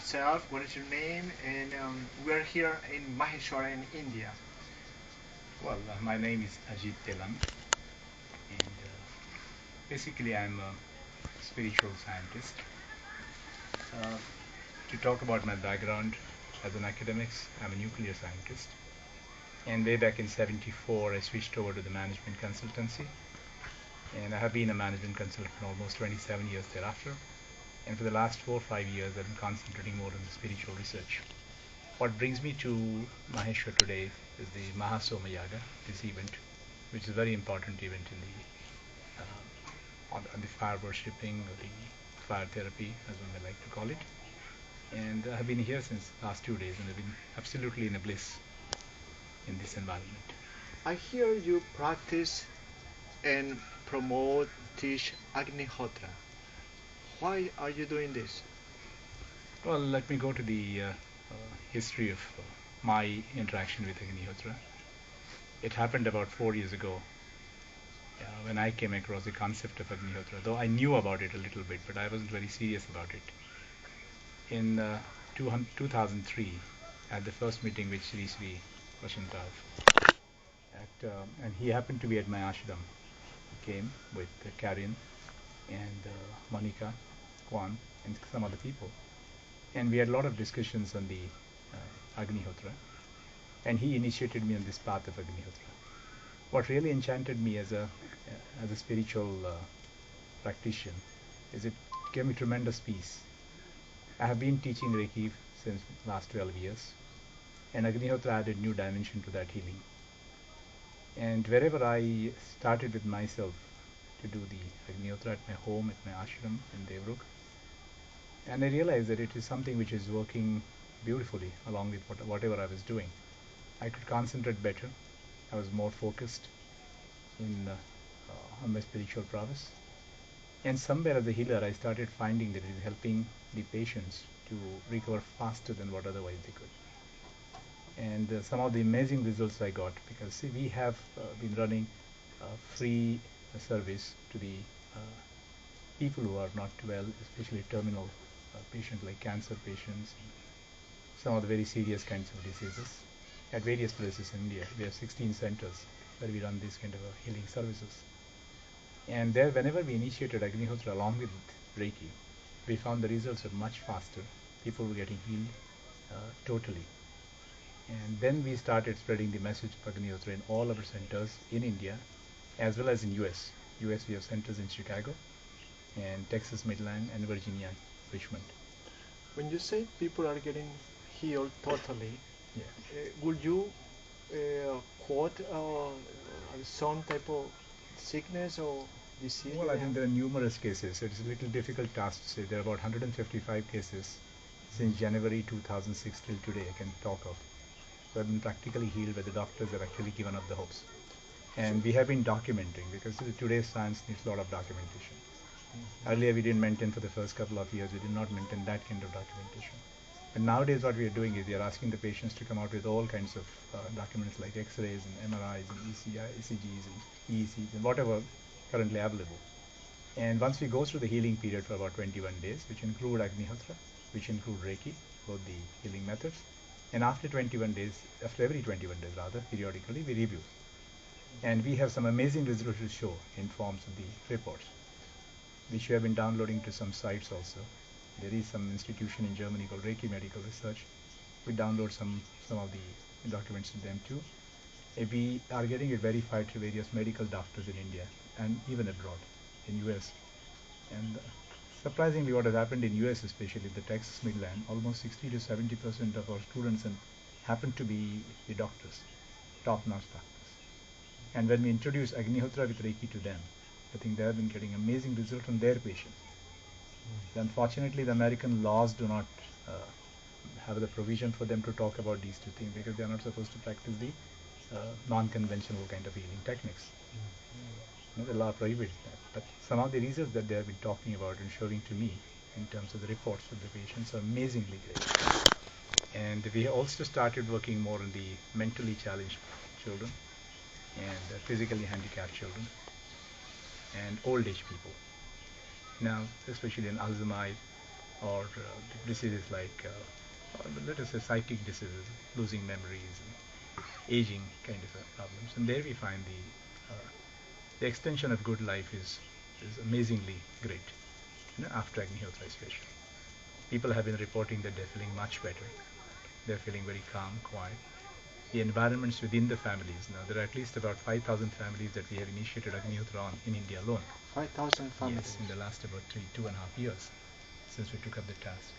yourself, what is your name, and we're here in Maheshwar in India. Well, my name is Ajit Telang, and basically I'm a spiritual scientist. Uh, to talk about my background as an academic, I'm a nuclear scientist. And way back in '74, I switched over to the management consultancy. And I have been a management consultant for almost 27 years thereafter. And for the last 4 or 5 years, I've been concentrating more on the spiritual research. What brings me to Maheshwar today is the Maha Yaga, this event, which is a very important event in the on the fire worshipping or the fire therapy, as one may like to call it. And I have been here since last 2 days, and I've been absolutely in a bliss in this environment. I hear you practice and promote, teach agnihotra. Why are you doing this? Well, let me go to the history of my interaction with agnihotra. It happened about 4 years ago when I came across the concept of agnihotra, though I knew about it a little bit, but I wasn't very serious about it. In 2003, at the first meeting with Sri Sri Vasantav, and he happened to be at my ashram. He came with Karin and Monica, Kwan, and some other people. And we had a lot of discussions on the Agnihotra, and he initiated me on this path of Agnihotra. What really enchanted me as a spiritual practitioner is it gave me tremendous peace. I have been teaching Reiki since last 12 years, and Agnihotra added new dimension to that healing. And wherever I started with myself to do the Agnihotra at my home, at my ashram in Devrug, and I realized that it is something which is working beautifully along with whatever I was doing. I could concentrate better. I was more focused on my spiritual prowess. And somewhere as a healer, I started finding that it is helping the patients to recover faster than what otherwise they could. And some of the amazing results I got, because see, we have been running free service to the people who are not well, especially terminal patients like cancer patients, and some of the very serious kinds of diseases at various places in India. We have 16 centers where we run these kind of healing services. And there, whenever we initiated Agnihotra along with Reiki, we found the results were much faster. People were getting healed totally. And then we started spreading the message of Agnihotra in all our centers in India, as well as in US. US, we have centers in Chicago, and Texas Midland, and Virginia, Richmond. When you say people are getting healed totally, Yeah. would you quote some type of sickness or disease? Well, I think there are numerous cases. It's a little difficult task to say. There are about 155 cases since January 2006 till today I can talk of. So I've been practically healed, where the doctors have actually given up the hopes. And we have been documenting, because today's science needs a lot of documentation. Earlier we didn't maintain for the first couple of years, we did not maintain that kind of documentation. And nowadays what we are doing is we are asking the patients to come out with all kinds of documents like X-rays and MRIs and ECGs and EECs and whatever currently available. And once we go through the healing period for about 21 days, which include Agnihotra, which include Reiki, both the healing methods, and after every 21 days rather, periodically we review. And we have some amazing results to show in forms of the reports, which we have been downloading to some sites also. There is some institution in Germany called Reiki Medical Research. We download some of the documents to them too. We are getting it verified to various medical doctors in India and even abroad, in US. And surprisingly, what has happened in US, especially the Texas Midland, almost 60 to 70% of our students happen to be the doctors, top-notch doctors. And when we introduce Agnihotra with Reiki to them, I think they have been getting amazing results from their patients. Unfortunately, the American laws do not have the provision for them to talk about these two things, because they are not supposed to practice the non-conventional kind of healing techniques. The law prohibits that. But some of the results that they have been talking about and showing to me in terms of the reports of the patients are amazingly great. And we also started working more on the mentally challenged children and physically handicapped children and old age people. Now, especially in Alzheimer's or diseases like, let us say, psychic diseases, losing memories, and aging kind of problems. And there we find the extension of good life is amazingly great, after Agnihotra especially. People have been reporting that they're feeling much better. They're feeling very calm, quiet. The environments within the families. Now, there are at least about 5,000 families that we have initiated Agnihotra on in India alone. 5,000 families? Yes, in the last about 2.5 years since we took up the task.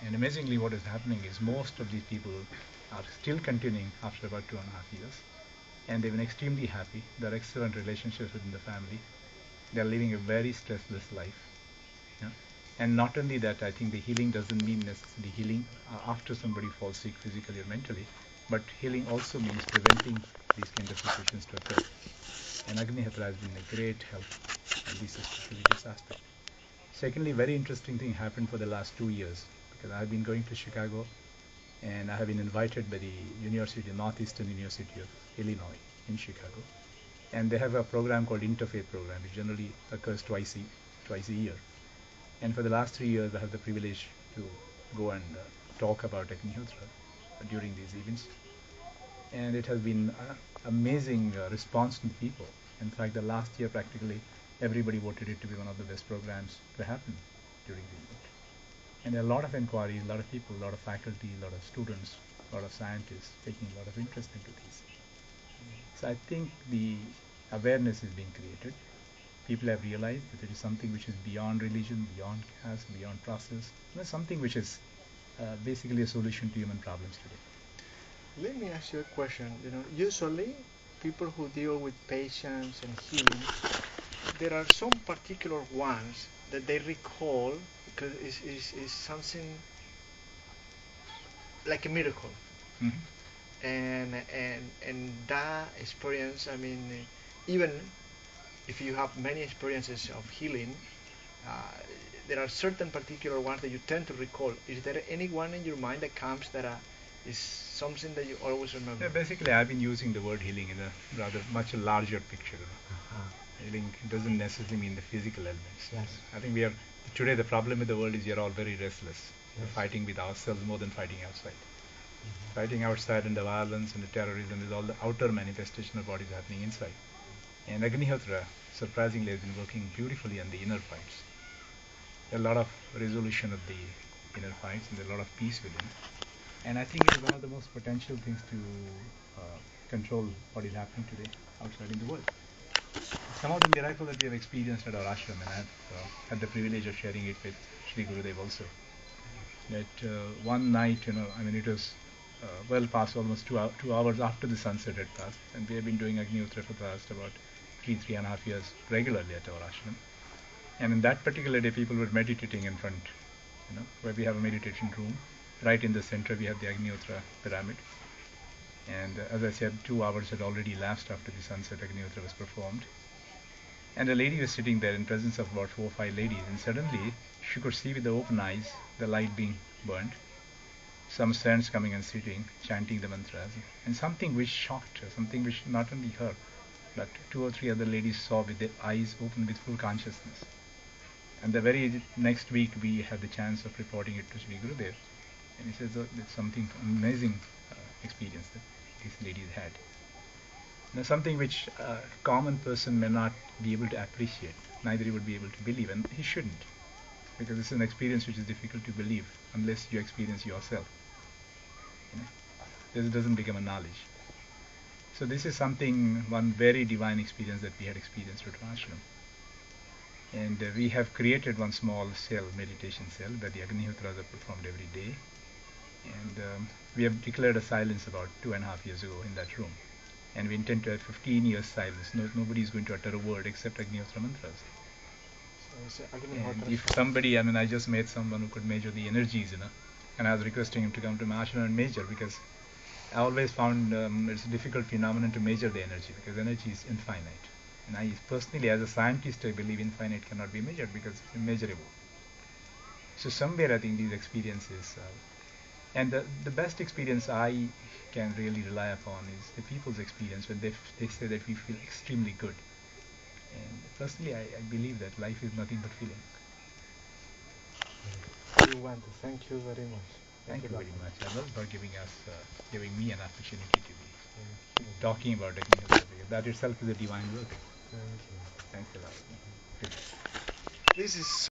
And amazingly, what is happening is most of these people are still continuing after about 2.5 years. And they've been extremely happy. There are excellent relationships within the family. They're living a very stressless life. Yeah? And not only that, I think the healing doesn't mean necessarily healing after somebody falls sick physically or mentally, but healing also means preventing these kind of situations to occur. And Agnihotra has been a great help in this, especially this aspect. Secondly, very interesting thing happened for the last 2 years, because I have been going to Chicago, and I have been invited by the University, Northeastern University of Illinois in Chicago, and they have a program called Interfaith Program, which generally occurs twice a year. And for the last 3 years, I have the privilege to go and talk about Agnihotra during these events, and it has been amazing response from the people. In fact, the last year practically everybody voted it to be one of the best programs to happen during the event. And there are a lot of inquiries, a lot of people, a lot of faculty, a lot of students, a lot of scientists taking a lot of interest into these. So I think the awareness is being created. People have realized that it is something which is beyond religion, beyond caste, beyond process, something which is basically a solution to human problems today. Let me ask you a question. Usually people who deal with patients and healing, there are some particular ones that they recall because it's something like a miracle. Mm-hmm. And that experience, I mean, even if you have many experiences of healing, uh, there are certain particular ones that you tend to recall. Is there anyone in your mind that comes that is something that you always remember? Yeah, basically, I've been using the word healing in a rather much larger picture. Healing doesn't necessarily mean the physical elements. Yes. I think today the problem with the world is we are all very restless. Yes. We're fighting with ourselves more than fighting outside. Fighting outside and the violence and the terrorism is all the outer manifestation of what is happening inside. And Agnihotra, surprisingly, has been working beautifully on the inner fights. There are a lot of resolution of the inner fights, and there's a lot of peace within. And I think it is one of the most potential things to control what is happening today outside in the world. Some of the miracles that we have experienced at our ashram, and I've had the privilege of sharing it with Sri Gurudev also. That one night, I mean, it was well past almost 2 hours after the sunset had passed, and we have been doing Agnihotra for the last about 3.5 years regularly at our ashram. And in that particular day, people were meditating in front, where we have a meditation room. Right in the center, we have the Agnihotra pyramid. And as I said, 2 hours had already elapsed after the sunset Agnihotra was performed. And a lady was sitting there in presence of about 4 or 5 ladies, and suddenly she could see with the open eyes the light being burnt, some saints coming and sitting, chanting the mantras, and something which shocked her, something which not only her, but 2 or 3 other ladies saw with their eyes open with full consciousness. And the very next week, we had the chance of reporting it to Sri Gurudev, and he says it's something amazing experience that these ladies had. Now, something which a common person may not be able to appreciate, neither he would be able to believe, and he shouldn't, because this is an experience which is difficult to believe unless you experience yourself. This doesn't become a knowledge. So this is one very divine experience that we had experienced at ashram. And we have created one small cell, meditation cell, where the Agnihotras are performed every day. And we have declared a silence about 2.5 years ago in that room. And we intend to have 15 years silence. Nobody is going to utter a word except Agnihotra mantras. And if somebody, I just met someone who could measure the energies, and I was requesting him to come to my ashram and measure, because I always found it's a difficult phenomenon to measure the energy, because energy is infinite. And I personally, as a scientist, I believe infinite cannot be measured because it's immeasurable. So somewhere I think these experiences, and the best experience I can really rely upon is the people's experience when they say that we feel extremely good. And personally, I believe that life is nothing but feeling. We want to thank you very much. Thank you very Doctor. much, Abel, for giving me an opportunity to be Thank you. talking about agnihotra. That itself is a divine work. Thank you. Thanks a lot. This is